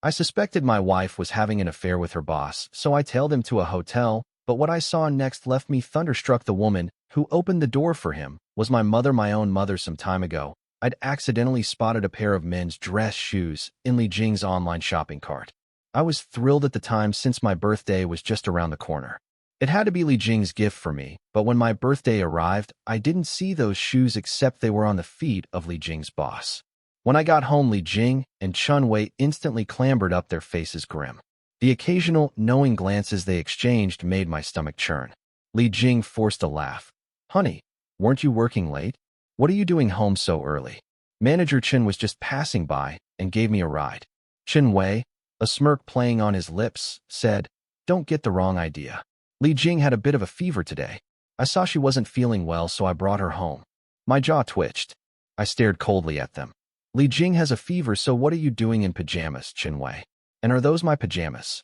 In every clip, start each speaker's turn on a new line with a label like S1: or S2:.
S1: I suspected my wife was having an affair with her boss, so I tailed him to a hotel, but what I saw next left me thunderstruck. The woman who opened the door for him was my mother, my own mother. Some time ago, I'd accidentally spotted a pair of men's dress shoes in Li Jing's online shopping cart. I was thrilled at the time since my birthday was just around the corner. It had to be Li Jing's gift for me, but when my birthday arrived, I didn't see those shoes except they were on the feet of Li Jing's boss. When I got home, Li Jing and Chun Wei instantly clambered up, their faces grim. The occasional, knowing glances they exchanged made my stomach churn. Li Jing forced a laugh. Honey, weren't you working late? What are you doing home so early? Manager Chen was just passing by and gave me a ride. Chun Wei, a smirk playing on his lips, said, Don't get the wrong idea. Li Jing had a bit of a fever today. I saw she wasn't feeling well, so I brought her home. My jaw twitched. I stared coldly at them. Li Jing has a fever, so what are you doing in pajamas, Chun Wei? And are those my pajamas?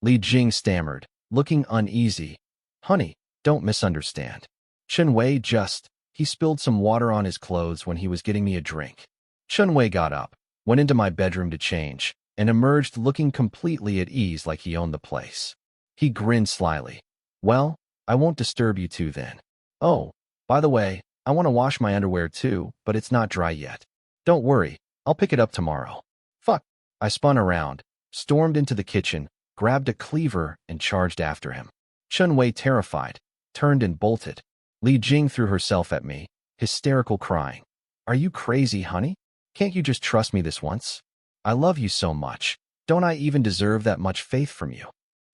S1: Li Jing stammered, looking uneasy. Honey, don't misunderstand. Chun Wei he spilled some water on his clothes when he was getting me a drink. Chun Wei got up, went into my bedroom to change, and emerged looking completely at ease, like he owned the place. He grinned slyly. Well, I won't disturb you two then. Oh, by the way, I want to wash my underwear too, but it's not dry yet. Don't worry, I'll pick it up tomorrow. Fuck. I spun around, stormed into the kitchen, grabbed a cleaver, and charged after him. Chun Wei, terrified, turned and bolted. Li Jing threw herself at me, hysterical, crying. Are you crazy, honey? Can't you just trust me this once? I love you so much. Don't I even deserve that much faith from you?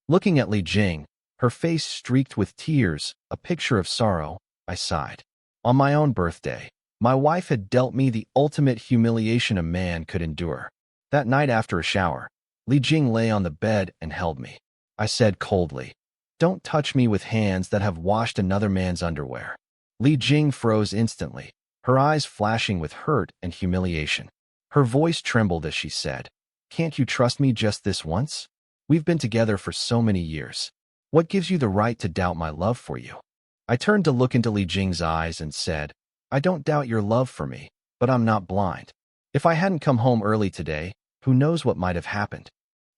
S1: Looking at Li Jing, her face streaked with tears, a picture of sorrow, I sighed. On my own birthday, my wife had dealt me the ultimate humiliation a man could endure. That night after a shower, Li Jing lay on the bed and held me. I said coldly, Don't touch me with hands that have washed another man's underwear. Li Jing froze instantly, her eyes flashing with hurt and humiliation. Her voice trembled as she said, Can't you trust me just this once? We've been together for so many years. What gives you the right to doubt my love for you? I turned to look into Li Jing's eyes and said, I don't doubt your love for me, but I'm not blind. If I hadn't come home early today, who knows what might have happened?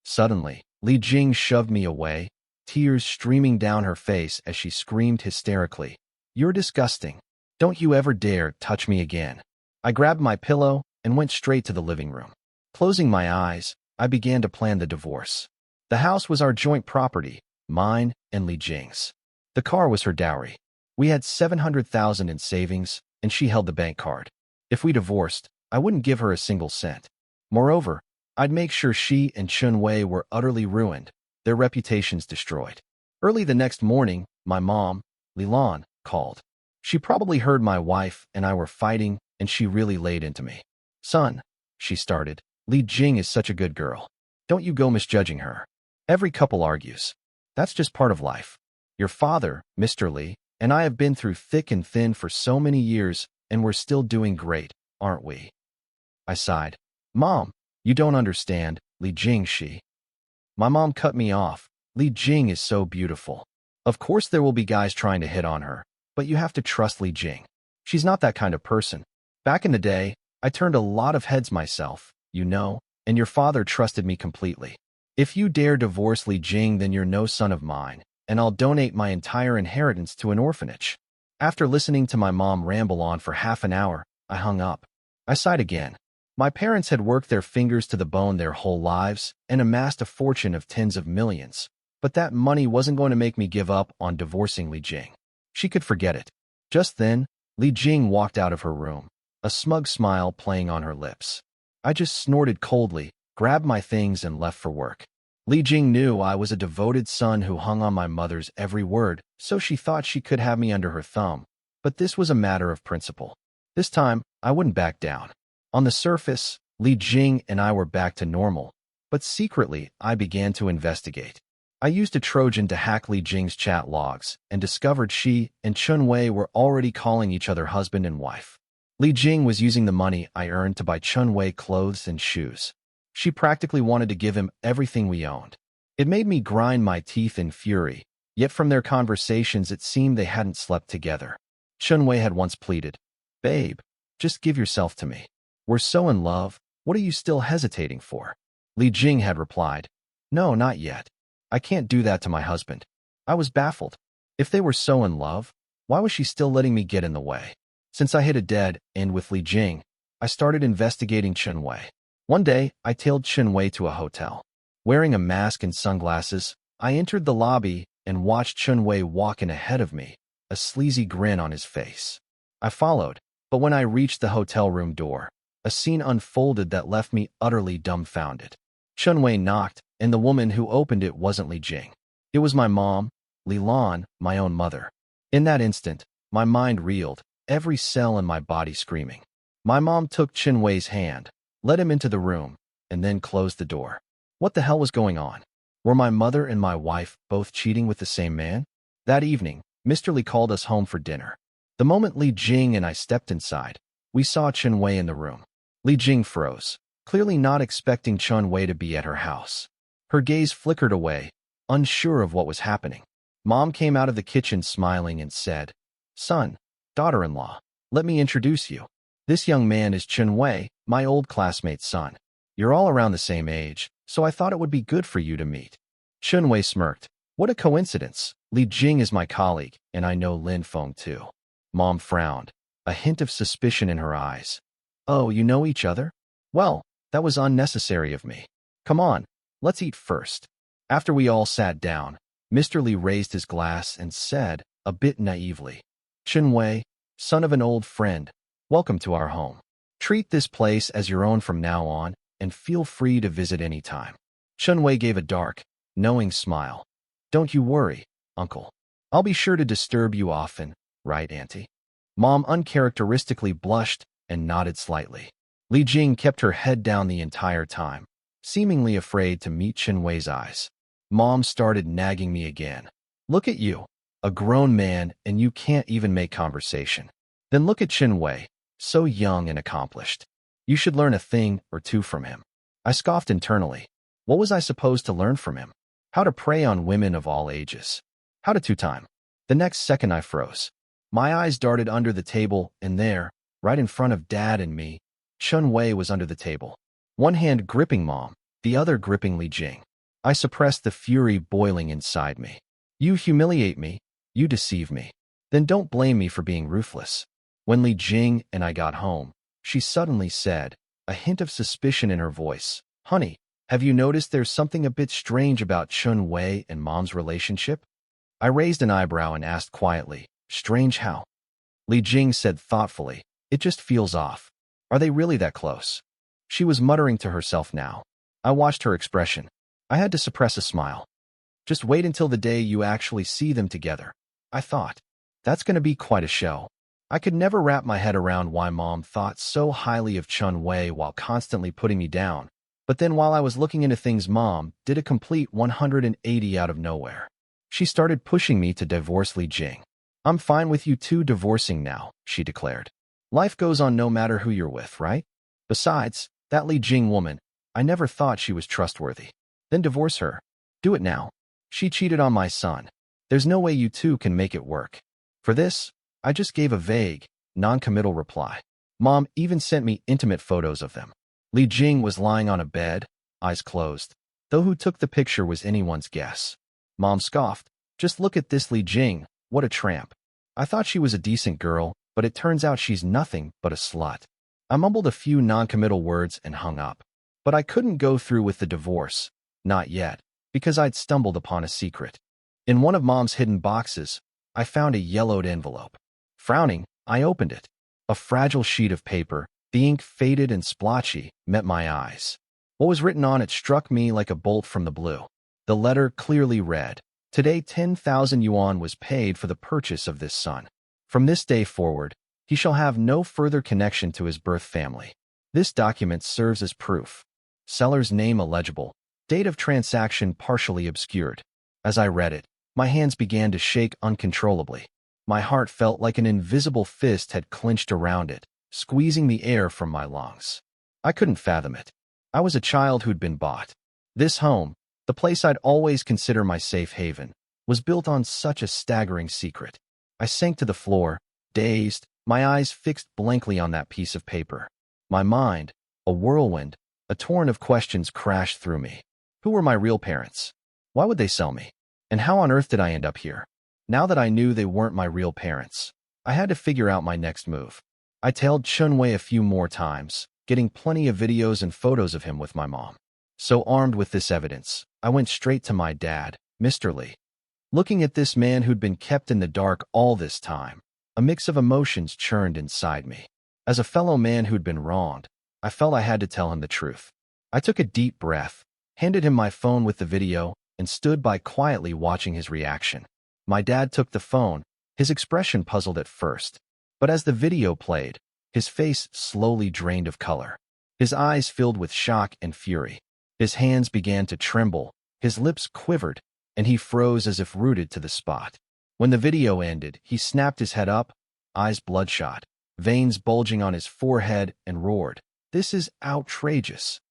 S1: Suddenly, Li Jing shoved me away, tears streaming down her face as she screamed hysterically, You're disgusting. Don't you ever dare touch me again. I grabbed my pillow and went straight to the living room. Closing my eyes, I began to plan the divorce. The house was our joint property, mine and Li Jing's. The car was her dowry. We had $700,000 in savings, and she held the bank card. If we divorced, I wouldn't give her a single cent. Moreover, I'd make sure she and Chun Wei were utterly ruined, their reputations destroyed. Early the next morning, my mom, Lilan, called. She probably heard my wife and I were fighting, and she really laid into me. Son, she started, Li Jing is such a good girl. Don't you go misjudging her. Every couple argues. That's just part of life. Your father, Mr. Li, and I have been through thick and thin for so many years, and we're still doing great, aren't we? I sighed. Mom, you don't understand, Li Jing, My mom cut me off. Li Jing is so beautiful. Of course there will be guys trying to hit on her, but you have to trust Li Jing. She's not that kind of person. Back in the day, I turned a lot of heads myself, you know, and your father trusted me completely. If you dare divorce Li Jing, then you're no son of mine, and I'll donate my entire inheritance to an orphanage. After listening to my mom ramble on for half an hour, I hung up. I sighed again. My parents had worked their fingers to the bone their whole lives and amassed a fortune of tens of millions, but that money wasn't going to make me give up on divorcing Li Jing. She could forget it. Just then, Li Jing walked out of her room, a smug smile playing on her lips. I just snorted coldly, grabbed my things, and left for work. Li Jing knew I was a devoted son who hung on my mother's every word, so she thought she could have me under her thumb. But this was a matter of principle. This time, I wouldn't back down. On the surface, Li Jing and I were back to normal, but secretly, I began to investigate. I used a Trojan to hack Li Jing's chat logs and discovered she and Chun Wei were already calling each other husband and wife. Li Jing was using the money I earned to buy Chun Wei clothes and shoes. She practically wanted to give him everything we owned. It made me grind my teeth in fury, yet from their conversations it seemed they hadn't slept together. Chun Wei had once pleaded, Babe, just give yourself to me. We're so in love, what are you still hesitating for? Li Jing had replied, "No, not yet. I can't do that to my husband." I was baffled. If they were so in love, why was she still letting me get in the way? Since I hit a dead end with Li Jing, I started investigating Chen Wei. One day, I tailed Chen Wei to a hotel. Wearing a mask and sunglasses, I entered the lobby and watched Chen Wei walk in ahead of me, a sleazy grin on his face. I followed, but when I reached the hotel room door, a scene unfolded that left me utterly dumbfounded. Chen Wei knocked, and the woman who opened it wasn't Li Jing. It was my mom, Li Lan, my own mother. In that instant, my mind reeled, every cell in my body screaming. My mom took Chen Wei's hand, led him into the room, and then closed the door. What the hell was going on? Were my mother and my wife both cheating with the same man? That evening, Mr. Li called us home for dinner. The moment Li Jing and I stepped inside, we saw Chen Wei in the room. Li Jing froze, clearly not expecting Chen Wei to be at her house. Her gaze flickered away, unsure of what was happening. Mom came out of the kitchen smiling and said, "Son, daughter-in-law, let me introduce you. This young man is Chen Wei, my old classmate's son. You're all around the same age, so I thought it would be good for you to meet." Chen Wei smirked. "What a coincidence. Li Jing is my colleague, and I know Lin Feng too." Mom frowned, a hint of suspicion in her eyes. "Oh, you know each other? Well, that was unnecessary of me. Come on, let's eat first." After we all sat down, Mr. Li raised his glass and said, a bit naively, "Chen Wei, son of an old friend, welcome to our home. Treat this place as your own from now on, and feel free to visit any time." Chen Wei gave a dark, knowing smile. "Don't you worry, uncle. I'll be sure to disturb you often, right, Auntie?" Mom uncharacteristically blushed and nodded slightly. Li Jing kept her head down the entire time, seemingly afraid to meet Chen Wei's eyes. Mom started nagging me again. "Look at you, a grown man, and you can't even make conversation. Then look at Chen Wei, so young and accomplished. You should learn a thing or two from him." I scoffed internally. What was I supposed to learn from him? How to prey on women of all ages. How to two-time. The next second I froze. My eyes darted under the table, and there, right in front of Dad and me, Chen Wei was under the table. One hand gripping Mom, the other gripping Li Jing. I suppressed the fury boiling inside me. "You humiliate me, you deceive me. Then don't blame me for being ruthless." When Li Jing and I got home, she suddenly said, a hint of suspicion in her voice, "Honey, have you noticed there's something a bit strange about Chen Wei and Mom's relationship?" I raised an eyebrow and asked quietly, "Strange how?" Li Jing said thoughtfully, "It just feels off. Are they really that close?" She was muttering to herself now. I watched her expression. I had to suppress a smile. "Just wait until the day you actually see them together," I thought. That's going to be quite a show. I could never wrap my head around why Mom thought so highly of Chen Wei while constantly putting me down. But then while I was looking into things, Mom did a complete 180 out of nowhere. She started pushing me to divorce Li Jing. "I'm fine with you two divorcing now," she declared. "Life goes on no matter who you're with, right? Besides, that Li Jing woman, I never thought she was trustworthy. Then divorce her. Do it now. She cheated on my son. There's no way you two can make it work." For this, I just gave a vague, non-committal reply. Mom even sent me intimate photos of them. Li Jing was lying on a bed, eyes closed. Though who took the picture was anyone's guess. Mom scoffed. "Just look at this Li Jing, what a tramp. I thought she was a decent girl, but it turns out she's nothing but a slut." I mumbled a few non-committal words and hung up. But I couldn't go through with the divorce. Not yet, because I'd stumbled upon a secret. In one of Mom's hidden boxes, I found a yellowed envelope. Frowning, I opened it. A fragile sheet of paper, the ink faded and splotchy, met my eyes. What was written on it struck me like a bolt from the blue. The letter clearly read, "Today 10,000 yuan was paid for the purchase of this son. From this day forward, he shall have no further connection to his birth family. This document serves as proof. Seller's name illegible. Date of transaction partially obscured." As I read it, my hands began to shake uncontrollably. My heart felt like an invisible fist had clenched around it, squeezing the air from my lungs. I couldn't fathom it. I was a child who'd been bought. This home, the place I'd always consider my safe haven, was built on such a staggering secret. I sank to the floor, dazed, my eyes fixed blankly on that piece of paper. My mind, a whirlwind, A torrent of questions crashed through me. Who were my real parents? Why would they sell me? And how on earth did I end up here? Now that I knew they weren't my real parents, I had to figure out my next move. I tailed Chunwei a few more times, getting plenty of videos and photos of him with my mom. So armed with this evidence, I went straight to my dad, Mr. Lee. Looking at this man who'd been kept in the dark all this time, a mix of emotions churned inside me. As a fellow man who'd been wronged, I felt I had to tell him the truth. I took a deep breath, handed him my phone with the video, and stood by quietly watching his reaction. My dad took the phone, his expression puzzled at first, but as the video played, his face slowly drained of color. His eyes filled with shock and fury. His hands began to tremble, his lips quivered, and he froze as if rooted to the spot. When the video ended, he snapped his head up, eyes bloodshot, veins bulging on his forehead, and roared, "This is outrageous."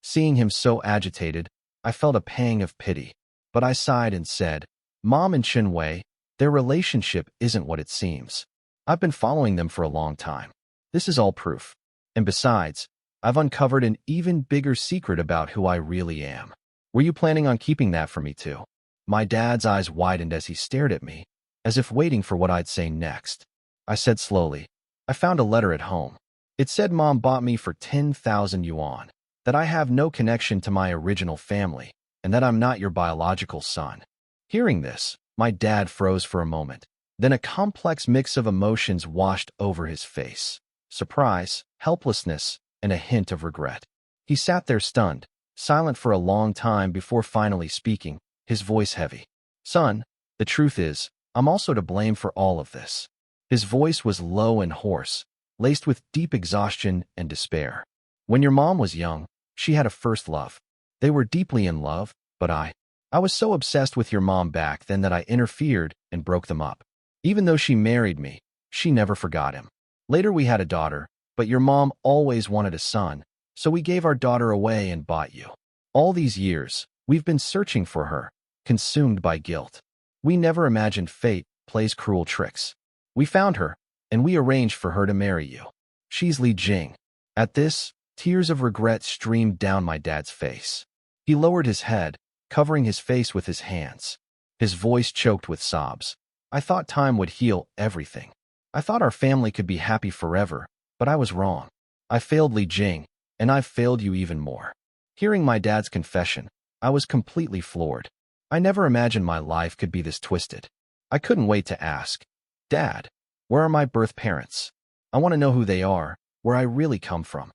S1: Seeing him so agitated, I felt a pang of pity, but I sighed and said, "Mom and Chinwei, their relationship isn't what it seems. I've been following them for a long time. This is all proof. And besides, I've uncovered an even bigger secret about who I really am. Were you planning on keeping that from me too?" My dad's eyes widened as he stared at me, as if waiting for what I'd say next. I said slowly, "I found a letter at home. It said Mom bought me for 10,000 yuan, that I have no connection to my original family, and that I'm not your biological son." Hearing this, my dad froze for a moment. Then a complex mix of emotions washed over his face. Surprise, helplessness, and a hint of regret. He sat there stunned, silent for a long time before finally speaking, his voice heavy. "Son, the truth is, I'm also to blame for all of this." His voice was low and hoarse, laced with deep exhaustion and despair. "When your mom was young, she had a first love. They were deeply in love, but I was so obsessed with your mom back then that I interfered and broke them up. Even though she married me, she never forgot him. Later we had a daughter, but your mom always wanted a son, so we gave our daughter away and bought you. All these years, we've been searching for her, consumed by guilt. We never imagined fate plays cruel tricks. We found her, and we arranged for her to marry you. She's Li Jing." At this, tears of regret streamed down my dad's face. He lowered his head, covering his face with his hands. His voice choked with sobs. "I thought time would heal everything. I thought our family could be happy forever, but I was wrong. I failed Li Jing, and I've failed you even more." Hearing my dad's confession, I was completely floored. I never imagined my life could be this twisted. I couldn't wait to ask, "Dad, where are my birth parents? I want to know who they are, where I really come from."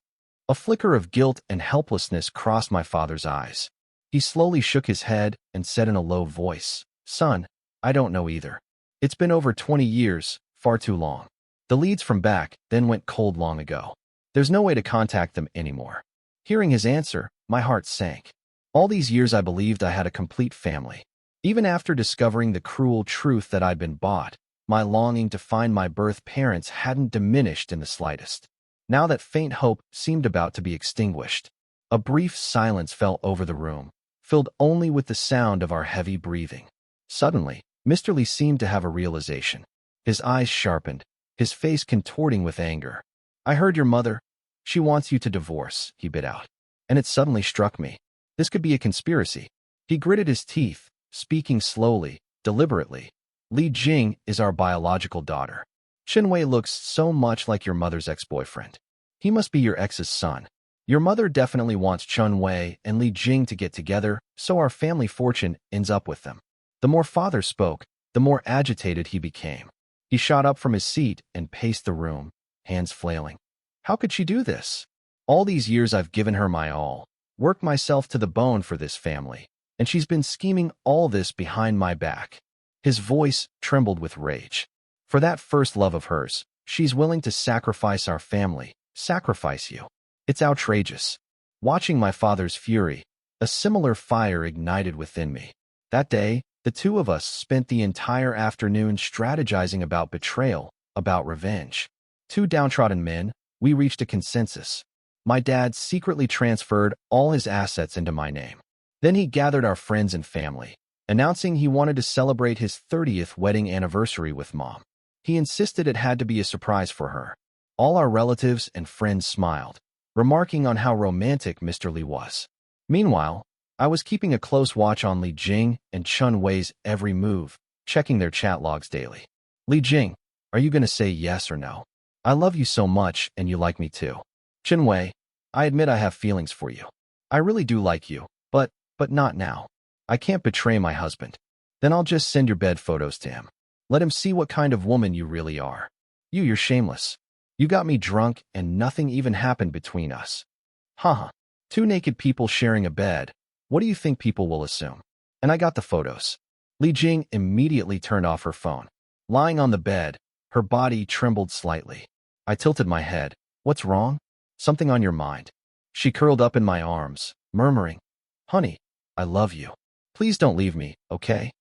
S1: A flicker of guilt and helplessness crossed my father's eyes. He slowly shook his head and said in a low voice, "Son, I don't know either. It's been over 20 years, far too long. The leads from back then went cold long ago. There's no way to contact them anymore." Hearing his answer, my heart sank. All these years I believed I had a complete family. Even after discovering the cruel truth that I'd been bought, my longing to find my birth parents hadn't diminished in the slightest. Now that faint hope seemed about to be extinguished, a brief silence fell over the room, filled only with the sound of our heavy breathing. Suddenly, Mr. Lee seemed to have a realization. His eyes sharpened, his face contorting with anger. "I heard your mother. She wants you to divorce," he bit out. And it suddenly struck me. This could be a conspiracy. He gritted his teeth, speaking slowly, deliberately. "Li Jing is our biological daughter. Chinwei looks so much like your mother's ex-boyfriend. He must be your ex's son. Your mother definitely wants Chinwei and Li Jing to get together, so our family fortune ends up with them." The more father spoke, the more agitated he became. He shot up from his seat and paced the room, hands flailing. "How could she do this? All these years I've given her my all, worked myself to the bone for this family, and she's been scheming all this behind my back." His voice trembled with rage. "For that first love of hers, she's willing to sacrifice our family, sacrifice you. It's outrageous." Watching my father's fury, a similar fire ignited within me. That day, the two of us spent the entire afternoon strategizing about betrayal, about revenge. Two downtrodden men, we reached a consensus. My dad secretly transferred all his assets into my name. Then he gathered our friends and family, announcing he wanted to celebrate his 30th wedding anniversary with Mom. He insisted it had to be a surprise for her. All our relatives and friends smiled. remarking on how romantic Mr. Li was. Meanwhile, I was keeping a close watch on Li Jing and Chun Wei's every move, checking their chat logs daily. Li Jing, are you going to say yes or no? I love you so much and you like me too. Chun Wei, I admit I have feelings for you. I really do like you, but not now. I can't betray my husband. Then I'll just send your bed photos to him. Let him see what kind of woman you really are. You're shameless. You got me drunk and nothing even happened between us. Haha. Two naked people sharing a bed. What do you think people will assume? And I got the photos. Li Jing immediately turned off her phone. Lying on the bed, her body trembled slightly. I tilted my head. What's wrong? Something on your mind? She curled up in my arms, murmuring, Honey, I love you. Please don't leave me, okay?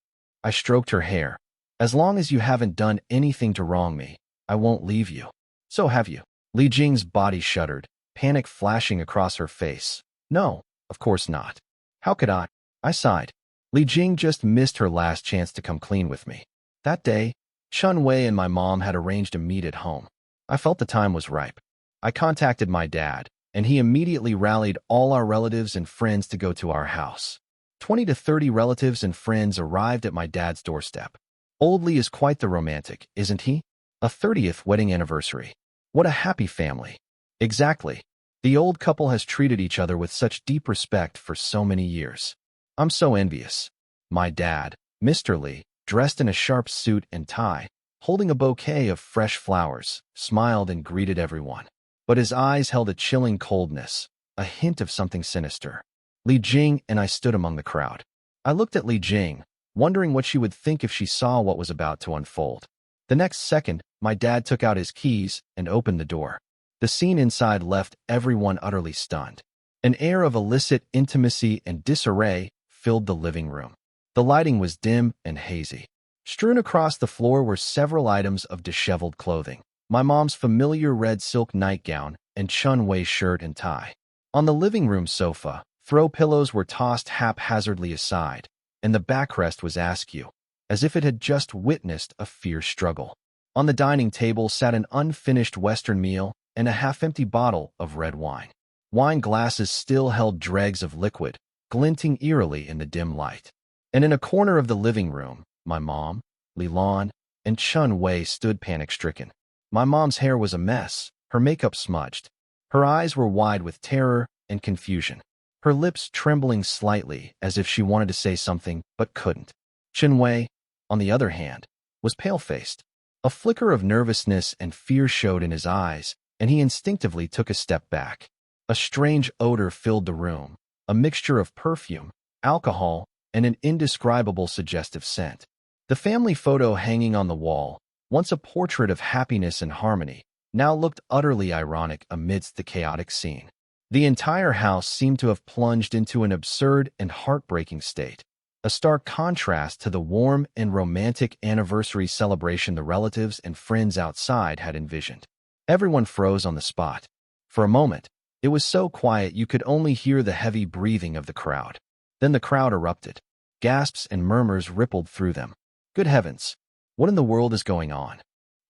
S1: I stroked her hair. As long as you haven't done anything to wrong me, I won't leave you. So have you? Li Jing's body shuddered, panic flashing across her face. No, of course not. How could I? I sighed. Li Jing just missed her last chance to come clean with me. That day, Chun Wei and my mom had arranged a meet at home. I felt the time was ripe. I contacted my dad, and he immediately rallied all our relatives and friends to go to our house. 20 to 30 relatives and friends arrived at my dad's doorstep. Old Li is quite the romantic, isn't he? A 30th wedding anniversary. What a happy family. Exactly. The old couple has treated each other with such deep respect for so many years. I'm so envious. My dad, Mr. Li, dressed in a sharp suit and tie, holding a bouquet of fresh flowers, smiled and greeted everyone. But his eyes held a chilling coldness, a hint of something sinister. Li Jing and I stood among the crowd. I looked at Li Jing, wondering what she would think if she saw what was about to unfold. The next second, my dad took out his keys and opened the door. The scene inside left everyone utterly stunned. An air of illicit intimacy and disarray filled the living room. The lighting was dim and hazy. Strewn across the floor were several items of disheveled clothing. My mom's familiar red silk nightgown and Chun Wei's shirt and tie. On the living room sofa, throw pillows were tossed haphazardly aside, and the backrest was askew, as if it had just witnessed a fierce struggle. On the dining table sat an unfinished Western meal and a half-empty bottle of red wine. Wine glasses still held dregs of liquid, glinting eerily in the dim light. And in a corner of the living room, my mom, Li Lan, and Chun Wei stood panic-stricken. My mom's hair was a mess, her makeup smudged. Her eyes were wide with terror and confusion, her lips trembling slightly as if she wanted to say something but couldn't. Chun Wei, on the other hand, was pale-faced. A flicker of nervousness and fear showed in his eyes, and he instinctively took a step back. A strange odor filled the room, a mixture of perfume, alcohol, and an indescribable suggestive scent. The family photo hanging on the wall, once a portrait of happiness and harmony, now looked utterly ironic amidst the chaotic scene. The entire house seemed to have plunged into an absurd and heartbreaking state, a stark contrast to the warm and romantic anniversary celebration the relatives and friends outside had envisioned. Everyone froze on the spot. For a moment, it was so quiet you could only hear the heavy breathing of the crowd. Then the crowd erupted. Gasps and murmurs rippled through them. Good heavens! What in the world is going on?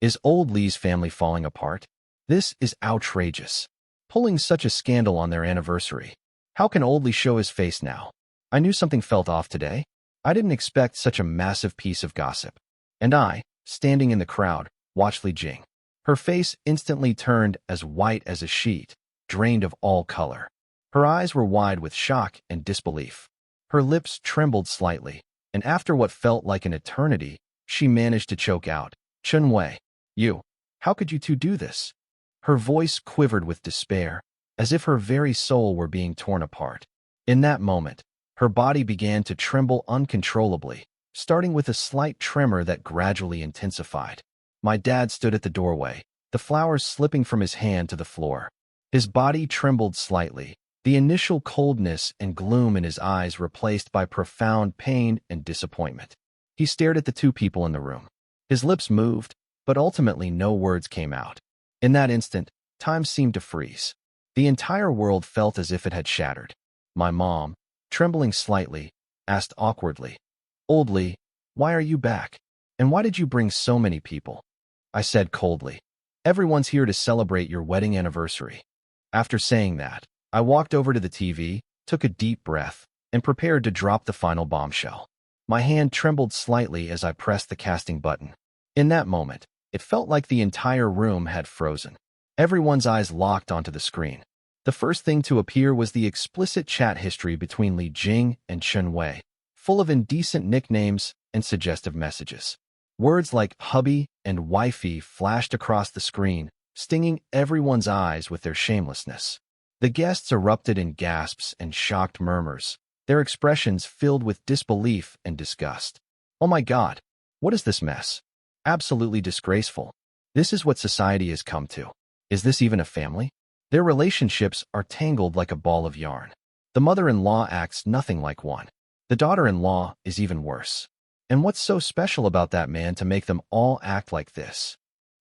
S1: Is old Li's family falling apart? This is outrageous. Pulling such a scandal on their anniversary. How can old Li show his face now? I knew something felt off today. I didn't expect such a massive piece of gossip. And I, standing in the crowd, watched Li Jing. Her face instantly turned as white as a sheet, drained of all color. Her eyes were wide with shock and disbelief. Her lips trembled slightly, and after what felt like an eternity, she managed to choke out, Chun Wei, how could you two do this? Her voice quivered with despair, as if her very soul were being torn apart. In that moment, her body began to tremble uncontrollably, starting with a slight tremor that gradually intensified. My dad stood at the doorway, the flowers slipping from his hand to the floor. His body trembled slightly, the initial coldness and gloom in his eyes replaced by profound pain and disappointment. He stared at the two people in the room. His lips moved, but ultimately no words came out. In that instant, time seemed to freeze. The entire world felt as if it had shattered. My mom, trembling slightly, asked awkwardly, Old Li, why are you back? And why did you bring so many people? I said coldly, everyone's here to celebrate your wedding anniversary. After saying that, I walked over to the TV, took a deep breath, and prepared to drop the final bombshell. My hand trembled slightly as I pressed the casting button. In that moment, it felt like the entire room had frozen. Everyone's eyes locked onto the screen. The first thing to appear was the explicit chat history between Li Jing and Chen Wei, full of indecent nicknames and suggestive messages. Words like hubby and wifey flashed across the screen, stinging everyone's eyes with their shamelessness. The guests erupted in gasps and shocked murmurs, their expressions filled with disbelief and disgust. Oh my God, what is this mess? Absolutely disgraceful. This is what society has come to. Is this even a family? Their relationships are tangled like a ball of yarn. The mother-in-law acts nothing like one. The daughter-in-law is even worse. And what's so special about that man to make them all act like this?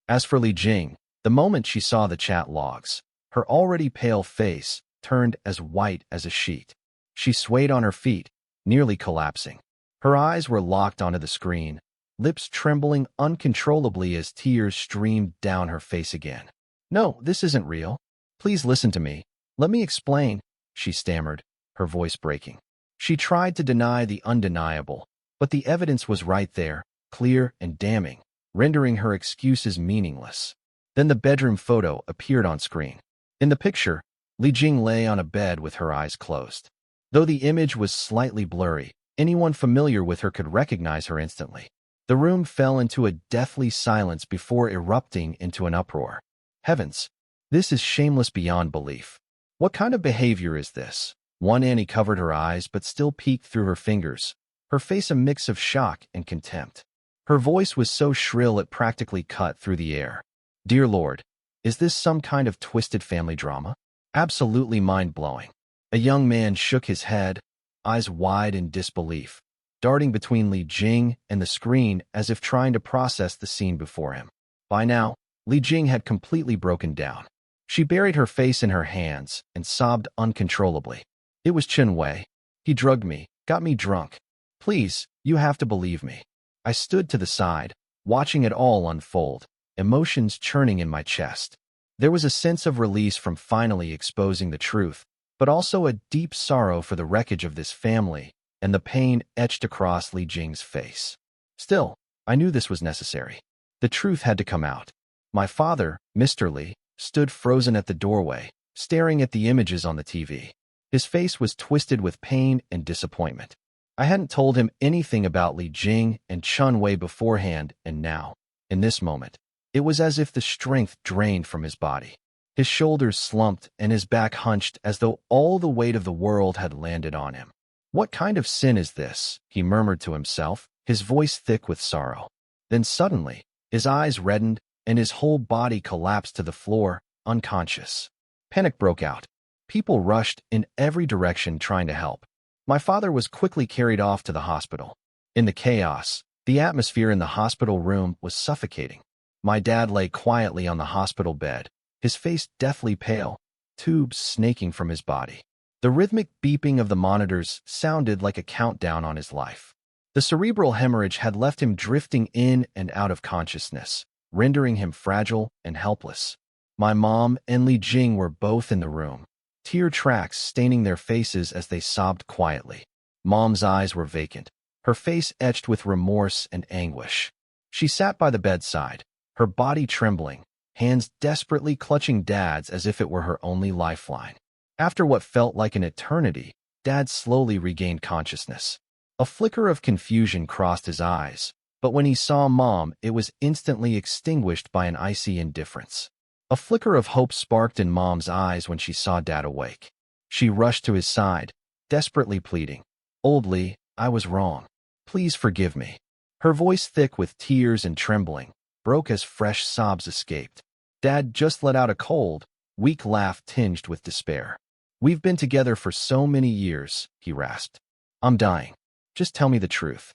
S1: As for Li Jing, the moment she saw the chat logs, her already pale face turned as white as a sheet. She swayed on her feet, nearly collapsing. Her eyes were locked onto the screen, lips trembling uncontrollably as tears streamed down her face again. "No, this isn't real. Please listen to me. Let me explain," she stammered, her voice breaking. She tried to deny the undeniable, but the evidence was right there, clear and damning, rendering her excuses meaningless. Then the bedroom photo appeared on screen. In the picture, Li Jing lay on a bed with her eyes closed. Though the image was slightly blurry, anyone familiar with her could recognize her instantly. The room fell into a deathly silence before erupting into an uproar. Heavens, this is shameless beyond belief. What kind of behavior is this? One Annie covered her eyes but still peeked through her fingers, her face a mix of shock and contempt. Her voice was so shrill it practically cut through the air. "Dear Lord, is this some kind of twisted family drama? Absolutely mind-blowing." A young man shook his head, eyes wide in disbelief, darting between Li Jing and the screen as if trying to process the scene before him. By now, Li Jing had completely broken down. She buried her face in her hands and sobbed uncontrollably. "It was Chen Wei. He drugged me, got me drunk. Please, you have to believe me." I stood to the side, watching it all unfold, emotions churning in my chest. There was a sense of release from finally exposing the truth, but also a deep sorrow for the wreckage of this family and the pain etched across Li Jing's face. Still, I knew this was necessary. The truth had to come out. My father, Mr. Li, stood frozen at the doorway, staring at the images on the TV. His face was twisted with pain and disappointment. I hadn't told him anything about Li Jing and Chen Wei beforehand, and now, in this moment, it was as if the strength drained from his body. His shoulders slumped and his back hunched as though all the weight of the world had landed on him. "What kind of sin is this?" he murmured to himself, his voice thick with sorrow. Then suddenly, his eyes reddened and his whole body collapsed to the floor, unconscious. Panic broke out. People rushed in every direction trying to help. My father was quickly carried off to the hospital. In the chaos, the atmosphere in the hospital room was suffocating. My dad lay quietly on the hospital bed, his face deathly pale, tubes snaking from his body. The rhythmic beeping of the monitors sounded like a countdown on his life. The cerebral hemorrhage had left him drifting in and out of consciousness, rendering him fragile and helpless. My mom and Li Jing were both in the room, tear tracks staining their faces as they sobbed quietly. Mom's eyes were vacant, her face etched with remorse and anguish. She sat by the bedside, her body trembling, hands desperately clutching Dad's as if it were her only lifeline. After what felt like an eternity, Dad slowly regained consciousness. A flicker of confusion crossed his eyes, but when he saw Mom, it was instantly extinguished by an icy indifference. A flicker of hope sparked in Mom's eyes when she saw Dad awake. She rushed to his side, desperately pleading, "Old Lee, I was wrong. Please forgive me." Her voice thick with tears and trembling, broke as fresh sobs escaped. Dad just let out a cold, weak laugh tinged with despair. "We've been together for so many years," he rasped. "I'm dying. Just tell me the truth."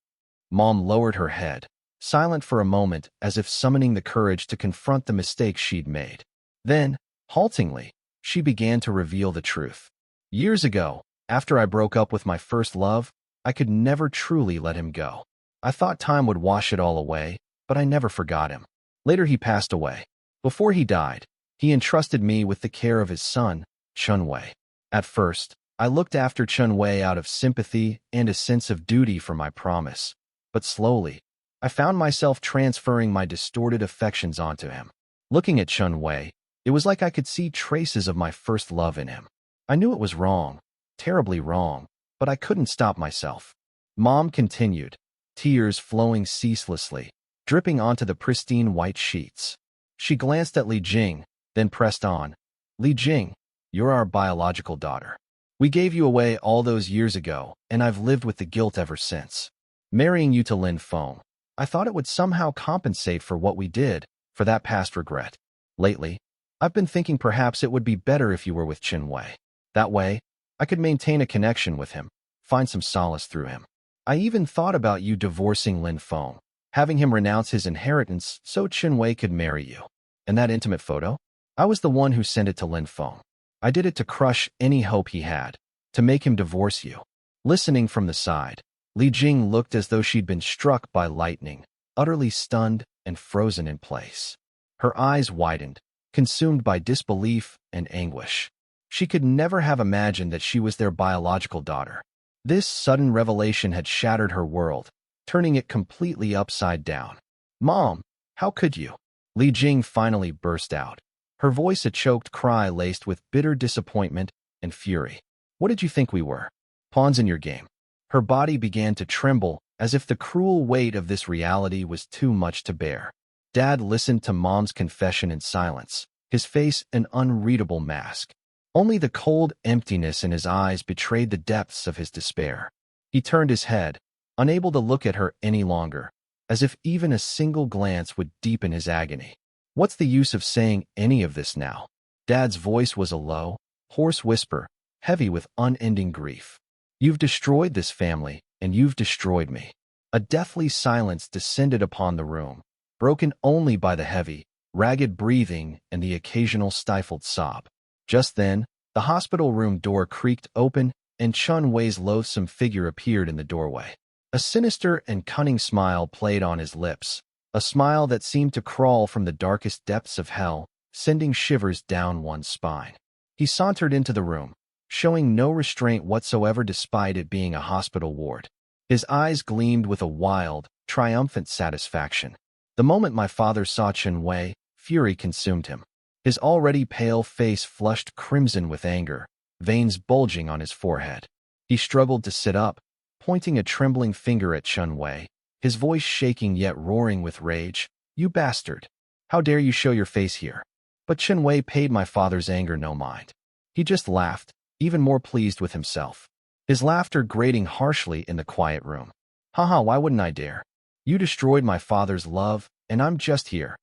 S1: Mom lowered her head, silent for a moment as if summoning the courage to confront the mistake she'd made. Then, haltingly, she began to reveal the truth. "Years ago, after I broke up with my first love, I could never truly let him go. I thought time would wash it all away, but I never forgot him. Later he passed away. Before he died, He entrusted me with the care of his son, Chun-Wei. At first, I looked after Chun-Wei out of sympathy and a sense of duty for my promise. But slowly, I found myself transferring my distorted affections onto him. Looking at Chun-Wei, it was like I could see traces of my first love in him. I knew it was wrong, terribly wrong, but I couldn't stop myself. Mom continued, tears flowing ceaselessly, dripping onto the pristine white sheets. She glanced at Li Jing, then pressed on. Li Jing, you're our biological daughter. We gave you away all those years ago, and I've lived with the guilt ever since. Marrying you to Lin Feng, I thought it would somehow compensate for what we did, for that past regret. Lately, I've been thinking perhaps it would be better if you were with Chun-Wei. That way, I could maintain a connection with him, find some solace through him. I even thought about you divorcing Lin Feng, having him renounce his inheritance so Chun-Wei could marry you. And that intimate photo? I was the one who sent it to Lin Feng. I did it to crush any hope he had, to make him divorce you. Listening from the side, Li Jing looked as though she'd been struck by lightning, utterly stunned and frozen in place. Her eyes widened, consumed by disbelief and anguish. She could never have imagined that she was their biological daughter. This sudden revelation had shattered her world, turning it completely upside down. Mom, how could you? Li Jing finally burst out, her voice a choked cry laced with bitter disappointment and fury. What did you think we were? Pawns in your game. Her body began to tremble as if the cruel weight of this reality was too much to bear. Dad listened to Mom's confession in silence, his face an unreadable mask. Only the cold emptiness in his eyes betrayed the depths of his despair. He turned his head, unable to look at her any longer, as if even a single glance would deepen his agony. What's the use of saying any of this now? Dad's voice was a low, hoarse whisper, heavy with unending grief. You've destroyed this family, and you've destroyed me. A deathly silence descended upon the room, broken only by the heavy, ragged breathing and the occasional stifled sob. Just then, the hospital room door creaked open, and Chun-Wei's loathsome figure appeared in the doorway. A sinister and cunning smile played on his lips, a smile that seemed to crawl from the darkest depths of hell, sending shivers down one's spine. He sauntered into the room, showing no restraint whatsoever despite it being a hospital ward. His eyes gleamed with a wild, triumphant satisfaction. The moment my father saw Chun-Wei, fury consumed him. His already pale face flushed crimson with anger, veins bulging on his forehead. He struggled to sit up, pointing a trembling finger at Chun-Wei, his voice shaking yet roaring with rage. You bastard! How dare you show your face here? But Chun-Wei paid my father's anger no mind. He just laughed, even more pleased with himself. His laughter grating harshly in the quiet room. Haha, why wouldn't I dare? You destroyed my father's love, and I'm just here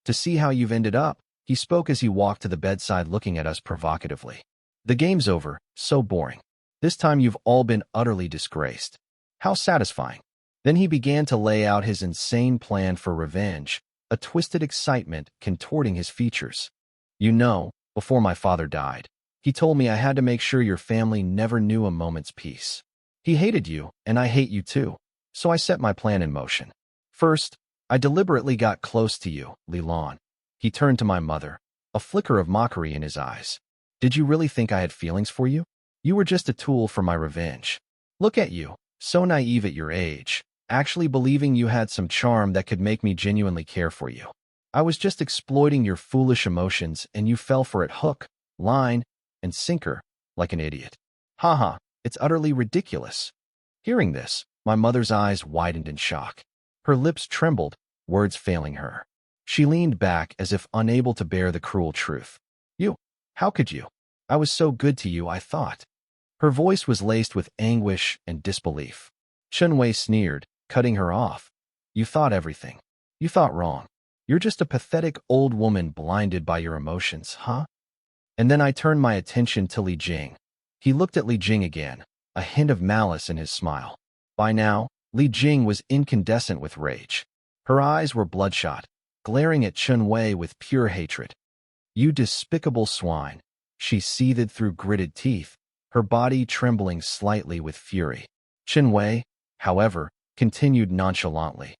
S1: to see how you've ended up. He spoke as he walked to the bedside looking at us provocatively. The game's over, so boring. This time you've all been utterly disgraced. How satisfying. Then he began to lay out his insane plan for revenge, a twisted excitement contorting his features. You know, before my father died, he told me I had to make sure your family never knew a moment's peace. He hated you, and I hate you too, so I set my plan in motion. First, I deliberately got close to you, Lilan. He turned to my mother, a flicker of mockery in his eyes. Did you really think I had feelings for you? You were just a tool for my revenge. Look at you, so naive at your age, actually believing you had some charm that could make me genuinely care for you. I was just exploiting your foolish emotions, and you fell for it hook, line, and sinker, like an idiot. Haha, it's utterly ridiculous. Hearing this, my mother's eyes widened in shock. Her lips trembled, words failing her. She leaned back as if unable to bear the cruel truth. You, how could you? I was so good to you, I thought. Her voice was laced with anguish and disbelief. Chun-Wei sneered, cutting her off. You thought everything. You thought wrong. You're just a pathetic old woman blinded by your emotions, huh? And then I turned my attention to Li Jing. He looked at Li Jing again, a hint of malice in his smile. By now, Li Jing was incandescent with rage. Her eyes were bloodshot, glaring at Chun-Wei with pure hatred. You despicable swine, she seethed through gritted teeth, her body trembling slightly with fury. Chun-Wei, however, continued nonchalantly.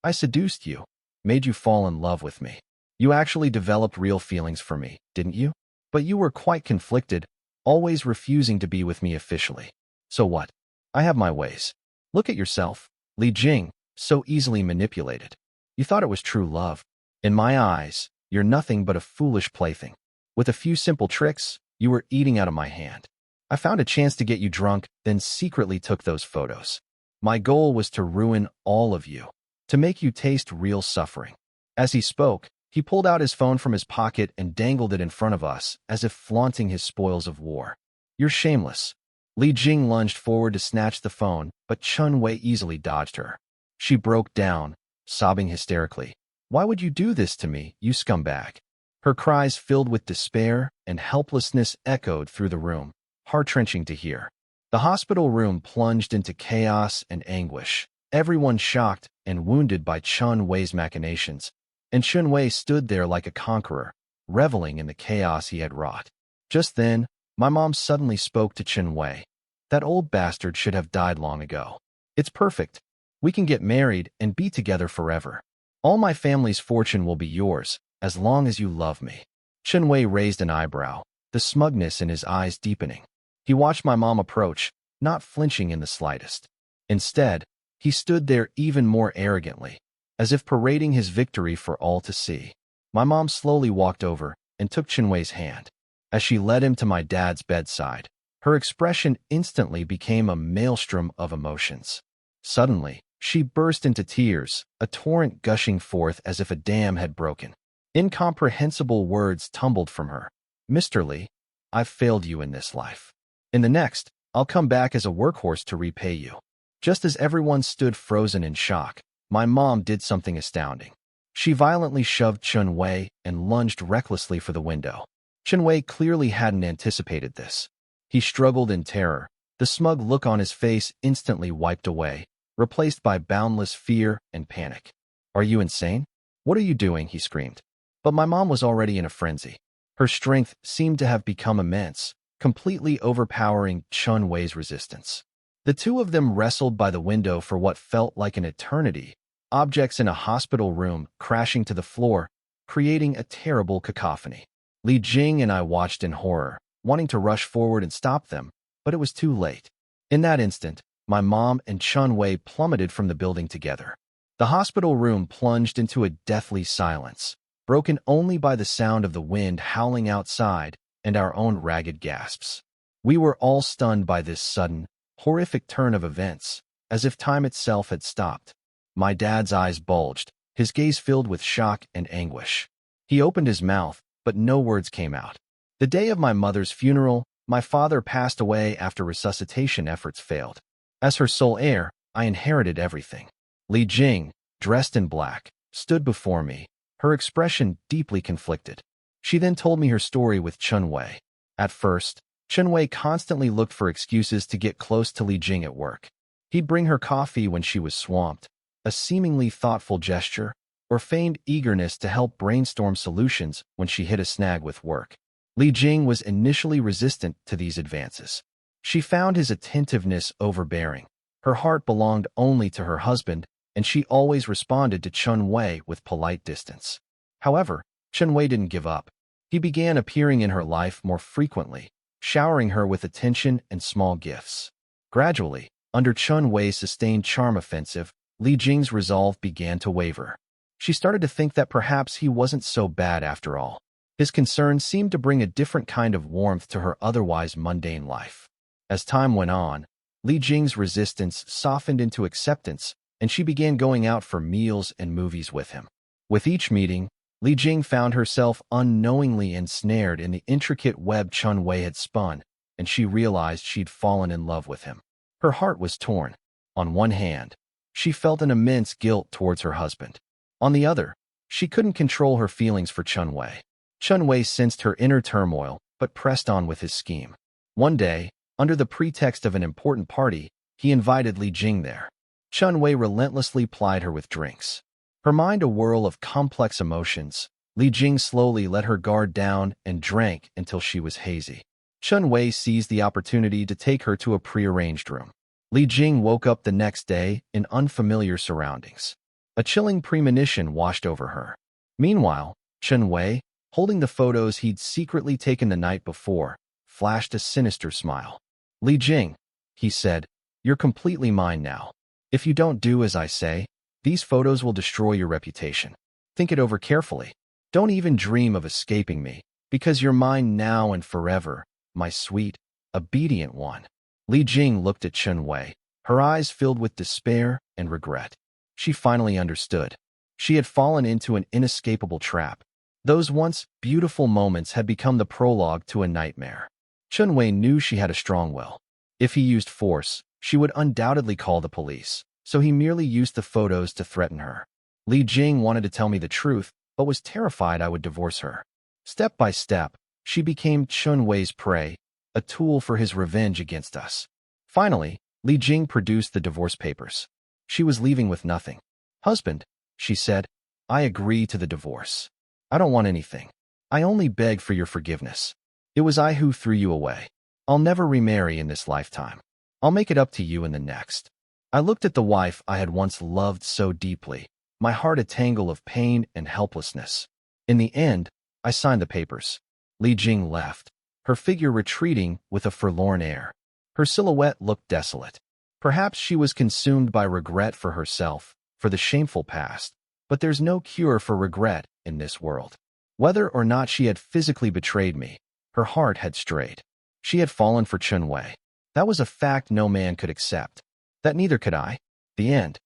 S1: I seduced you, made you fall in love with me. You actually developed real feelings for me, didn't you? But you were quite conflicted, always refusing to be with me officially. So what? I have my ways. Look at yourself, Li Jing, so easily manipulated. You thought it was true love. In my eyes, you're nothing but a foolish plaything. With a few simple tricks, you were eating out of my hand. I found a chance to get you drunk, then secretly took those photos. My goal was to ruin all of you, to make you taste real suffering. As he spoke, he pulled out his phone from his pocket and dangled it in front of us, as if flaunting his spoils of war. You're shameless. Li Jing lunged forward to snatch the phone, but Chun Wei easily dodged her. She broke down, sobbing hysterically. Why would you do this to me, you scumbag? Her cries filled with despair and helplessness echoed through the room, heart-wrenching to hear. The hospital room plunged into chaos and anguish, everyone shocked and wounded by Chun Wei's machinations, and Chun Wei stood there like a conqueror, reveling in the chaos he had wrought. Just then, my mom suddenly spoke to Chun Wei. That old bastard should have died long ago. It's perfect. We can get married and be together forever. All my family's fortune will be yours, as long as you love me. Chun Wei raised an eyebrow, the smugness in his eyes deepening. He watched my mom approach, not flinching in the slightest. Instead, he stood there even more arrogantly, as if parading his victory for all to see. My mom slowly walked over and took Chun Wei's hand. As she led him to my dad's bedside, her expression instantly became a maelstrom of emotions. Suddenly, she burst into tears, a torrent gushing forth as if a dam had broken. Incomprehensible words tumbled from her. Mr. Li, I've failed you in this life. In the next, I'll come back as a workhorse to repay you. Just as everyone stood frozen in shock, my mom did something astounding. She violently shoved Chun Wei and lunged recklessly for the window. Chun Wei clearly hadn't anticipated this. He struggled in terror, the smug look on his face instantly wiped away, replaced by boundless fear and panic. Are you insane? What are you doing? He screamed. But my mom was already in a frenzy. Her strength seemed to have become immense, completely overpowering Chun Wei's resistance. The two of them wrestled by the window for what felt like an eternity, objects in a hospital room crashing to the floor, creating a terrible cacophony. Li Jing and I watched in horror, wanting to rush forward and stop them, but it was too late. In that instant, my mom and Chun Wei plummeted from the building together. The hospital room plunged into a deathly silence, broken only by the sound of the wind howling outside and our own ragged gasps. We were all stunned by this sudden, horrific turn of events, as if time itself had stopped. My dad's eyes bulged, his gaze filled with shock and anguish. He opened his mouth, but no words came out. The day of my mother's funeral, my father passed away after resuscitation efforts failed. As her sole heir, I inherited everything. Li Jing, dressed in black, stood before me, her expression deeply conflicted. She then told me her story with Chun Wei. At first, Chun Wei constantly looked for excuses to get close to Li Jing at work. He'd bring her coffee when she was swamped, a seemingly thoughtful gesture, or feigned eagerness to help brainstorm solutions when she hit a snag with work. Li Jing was initially resistant to these advances. She found his attentiveness overbearing. Her heart belonged only to her husband, and she always responded to Chun Wei with polite distance. However, Chun Wei didn't give up. He began appearing in her life more frequently, showering her with attention and small gifts. Gradually, under Chun Wei's sustained charm offensive, Li Jing's resolve began to waver. She started to think that perhaps he wasn't so bad after all. His concern seemed to bring a different kind of warmth to her otherwise mundane life. As time went on, Li Jing's resistance softened into acceptance, and she began going out for meals and movies with him. With each meeting, Li Jing found herself unknowingly ensnared in the intricate web Chun Wei had spun, and she realized she'd fallen in love with him. Her heart was torn. On one hand, she felt an immense guilt towards her husband. On the other, she couldn't control her feelings for Chun Wei. Chun Wei sensed her inner turmoil, but pressed on with his scheme. One day, under the pretext of an important party, he invited Li Jing there. Chun Wei relentlessly plied her with drinks. Her mind a whirl of complex emotions, Li Jing slowly let her guard down and drank until she was hazy. Chun Wei seized the opportunity to take her to a prearranged room. Li Jing woke up the next day in unfamiliar surroundings. A chilling premonition washed over her. Meanwhile, Chen Wei, holding the photos he'd secretly taken the night before, flashed a sinister smile. Li Jing, he said, you're completely mine now. If you don't do as I say, these photos will destroy your reputation. Think it over carefully. Don't even dream of escaping me, because you're mine now and forever, my sweet, obedient one. Li Jing looked at Chen Wei, her eyes filled with despair and regret. She finally understood. She had fallen into an inescapable trap. Those once beautiful moments had become the prologue to a nightmare. Chen Wei knew she had a strong will. If he used force, she would undoubtedly call the police, so he merely used the photos to threaten her. Li Jing wanted to tell me the truth, but was terrified I would divorce her. Step by step, she became Chen Wei's prey, a tool for his revenge against us. Finally, Li Jing produced the divorce papers. She was leaving with nothing. Husband, she said, I agree to the divorce. I don't want anything. I only beg for your forgiveness. It was I who threw you away. I'll never remarry in this lifetime. I'll make it up to you in the next. I looked at the wife I had once loved so deeply, my heart a tangle of pain and helplessness. In the end, I signed the papers. Li Jing left, her figure retreating with a forlorn air. Her silhouette looked desolate. Perhaps she was consumed by regret for herself, for the shameful past. But there's no cure for regret in this world. Whether or not she had physically betrayed me, her heart had strayed. She had fallen for Chen Wei. That was a fact no man could accept. That neither could I. The end.